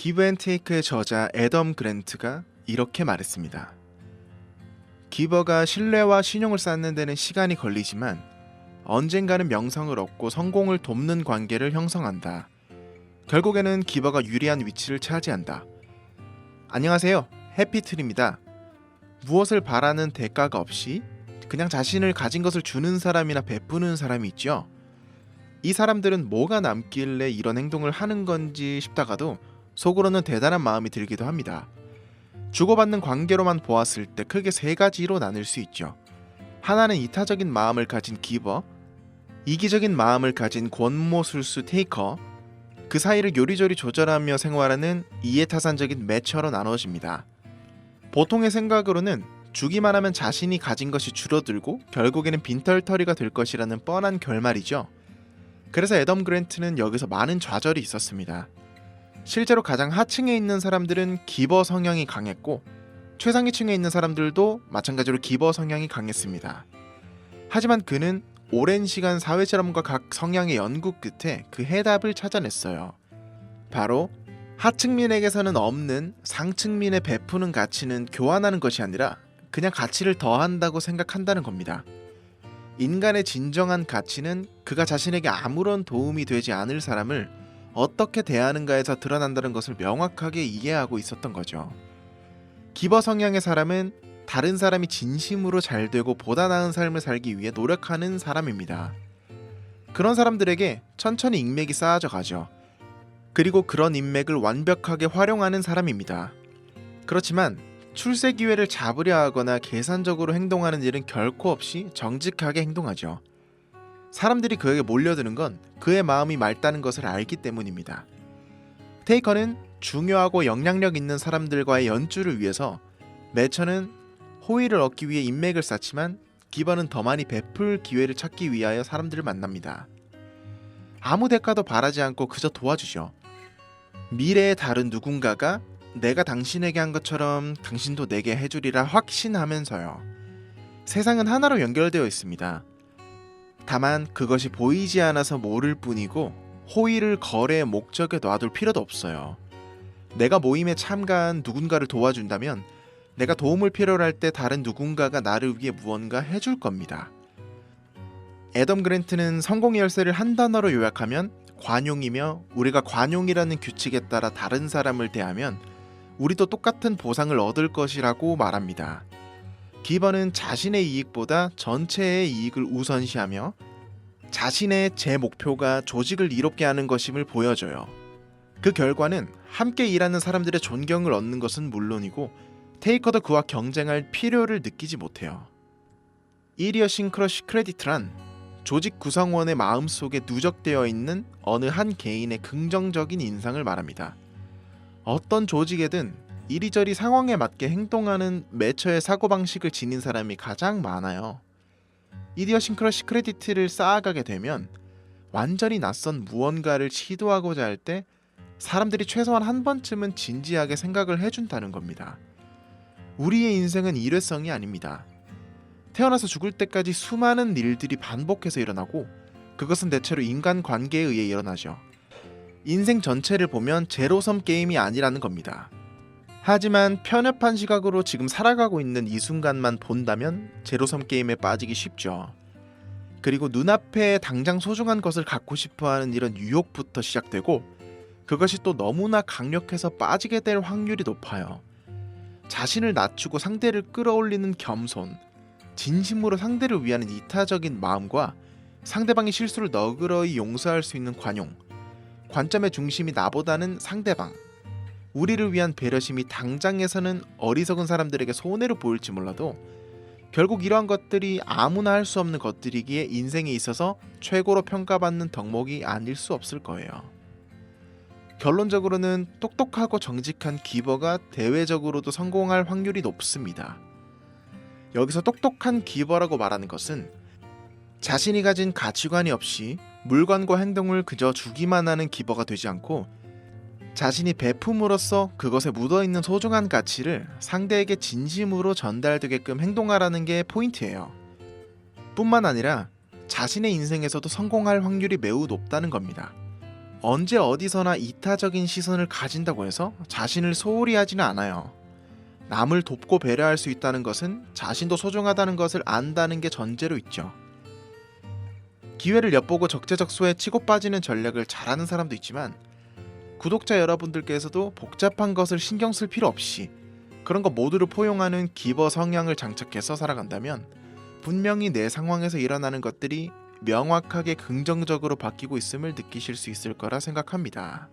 기브 앤 테이크의 저자 애덤 그랜트가 이렇게 말했습니다. 기버가 신뢰와 신용을 쌓는 데는 시간이 걸리지만 언젠가는 명성을 얻고 성공을 돕는 관계를 형성한다. 결국에는 기버가 유리한 위치를 차지한다. 안녕하세요. 해피트리입니다. 무엇을 바라는 대가가 없이 그냥 자신을 가진 것을 주는 사람이나 베푸는 사람이 있죠. 이 사람들은 뭐가 남길래 이런 행동을 하는 건지 싶다가도 속으로는 대단한 마음이 들기도 합니다. 주고받는 관계로만 보았을 때 크게 세 가지로 나눌 수 있죠. 하나는 이타적인 마음을 가진 기버, 이기적인 마음을 가진 권모술수 테이커, 그 사이를 요리조리 조절하며 생활하는 이해타산적인 매처로 나눠집니다. 보통의 생각으로는 주기만 하면 자신이 가진 것이 줄어들고 결국에는 빈털터리가 될 것이라는 뻔한 결말이죠. 그래서 애덤 그랜트는 여기서 많은 좌절이 있었습니다. 실제로 가장 하층에 있는 사람들은 기버 성향이 강했고 최상위층에 있는 사람들도 마찬가지로 기버 성향이 강했습니다. 하지만 그는 오랜 시간 사회 실험과 각 성향의 연구 끝에 그 해답을 찾아냈어요. 바로 하층민에게서는 없는 상층민의 베푸는 가치는 교환하는 것이 아니라 그냥 가치를 더한다고 생각한다는 겁니다. 인간의 진정한 가치는 그가 자신에게 아무런 도움이 되지 않을 사람을 어떻게 대하는가에서 드러난다는 것을 명확하게 이해하고 있었던 거죠. 기버 성향의 사람은 다른 사람이 진심으로 잘되고 보다 나은 삶을 살기 위해 노력하는 사람입니다. 그런 사람들에게 천천히 인맥이 쌓아져 가죠. 그리고 그런 인맥을 완벽하게 활용하는 사람입니다. 그렇지만 출세 기회를 잡으려 하거나 계산적으로 행동하는 일은 결코 없이 정직하게 행동하죠. 사람들이 그에게 몰려드는 건 그의 마음이 맑다는 것을 알기 때문입니다. 테이커는 중요하고 영향력 있는 사람들과의 연주를 위해서 매처는 호의를 얻기 위해 인맥을 쌓지만 기버는 더 많이 베풀 기회를 찾기 위하여 사람들을 만납니다. 아무 대가도 바라지 않고 그저 도와주죠. 미래의 다른 누군가가 내가 당신에게 한 것처럼 당신도 내게 해주리라 확신하면서요. 세상은 하나로 연결되어 있습니다. 다만 그것이 보이지 않아서 모를 뿐이고 호의를 거래의 목적에 놔둘 필요도 없어요. 내가 모임에 참가한 누군가를 도와준다면 내가 도움을 필요로 할 때 다른 누군가가 나를 위해 무언가 해줄 겁니다. 애덤 그랜트는 성공의 열쇠를 한 단어로 요약하면 관용이며 우리가 관용이라는 규칙에 따라 다른 사람을 대하면 우리도 똑같은 보상을 얻을 것이라고 말합니다. 기버는 자신의 이익보다 전체의 이익을 우선시하며 자신의 제 목표가 조직을 이롭게 하는 것임을 보여줘요. 그 결과는 함께 일하는 사람들의 존경을 얻는 것은 물론이고 테이커도 그와 경쟁할 필요를 느끼지 못해요. 이디어싱크러시 크레디트란 조직 구성원의 마음속에 누적되어 있는 어느 한 개인의 긍정적인 인상을 말합니다. 어떤 조직에든 이리저리 상황에 맞게 행동하는 매처의 사고방식을 지닌 사람이 가장 많아요. 이디어싱크러시 크레디트를 쌓아가게 되면 완전히 낯선 무언가를 시도하고자 할 때 사람들이 최소한 한 번쯤은 진지하게 생각을 해준다는 겁니다. 우리의 인생은 일회성이 아닙니다. 태어나서 죽을 때까지 수많은 일들이 반복해서 일어나고 그것은 대체로 인간관계에 의해 일어나죠. 인생 전체를 보면 제로섬 게임이 아니라는 겁니다. 하지만 편협한 시각으로 지금 살아가고 있는 이 순간만 본다면 제로섬 게임에 빠지기 쉽죠. 그리고 눈앞에 당장 소중한 것을 갖고 싶어하는 이런 유혹부터 시작되고 그것이 또 너무나 강력해서 빠지게 될 확률이 높아요. 자신을 낮추고 상대를 끌어올리는 겸손, 진심으로 상대를 위하는 이타적인 마음과 상대방의 실수를 너그러이 용서할 수 있는 관용, 관점의 중심이 나보다는 상대방, 우리를 위한 배려심이 당장에서는 어리석은 사람들에게 손해로 보일지 몰라도 결국 이러한 것들이 아무나 할 수 없는 것들이기에 인생에 있어서 최고로 평가받는 덕목이 아닐 수 없을 거예요. 결론적으로는 똑똑하고 정직한 기버가 대외적으로도 성공할 확률이 높습니다. 여기서 똑똑한 기버라고 말하는 것은 자신이 가진 가치관이 없이 물건과 행동을 그저 주기만 하는 기버가 되지 않고 자신이 베품으로써 그것에 묻어있는 소중한 가치를 상대에게 진심으로 전달되게끔 행동하라는 게 포인트예요. 뿐만 아니라 자신의 인생에서도 성공할 확률이 매우 높다는 겁니다. 언제 어디서나 이타적인 시선을 가진다고 해서 자신을 소홀히 하지는 않아요. 남을 돕고 배려할 수 있다는 것은 자신도 소중하다는 것을 안다는 게 전제로 있죠. 기회를 엿보고 적재적소에 치고 빠지는 전략을 잘하는 사람도 있지만, 구독자 여러분들께서도 복잡한 것을 신경 쓸 필요 없이 그런 것 모두를 포용하는 기버 성향을 장착해서 살아간다면 분명히 내 상황에서 일어나는 것들이 명확하게 긍정적으로 바뀌고 있음을 느끼실 수 있을 거라 생각합니다.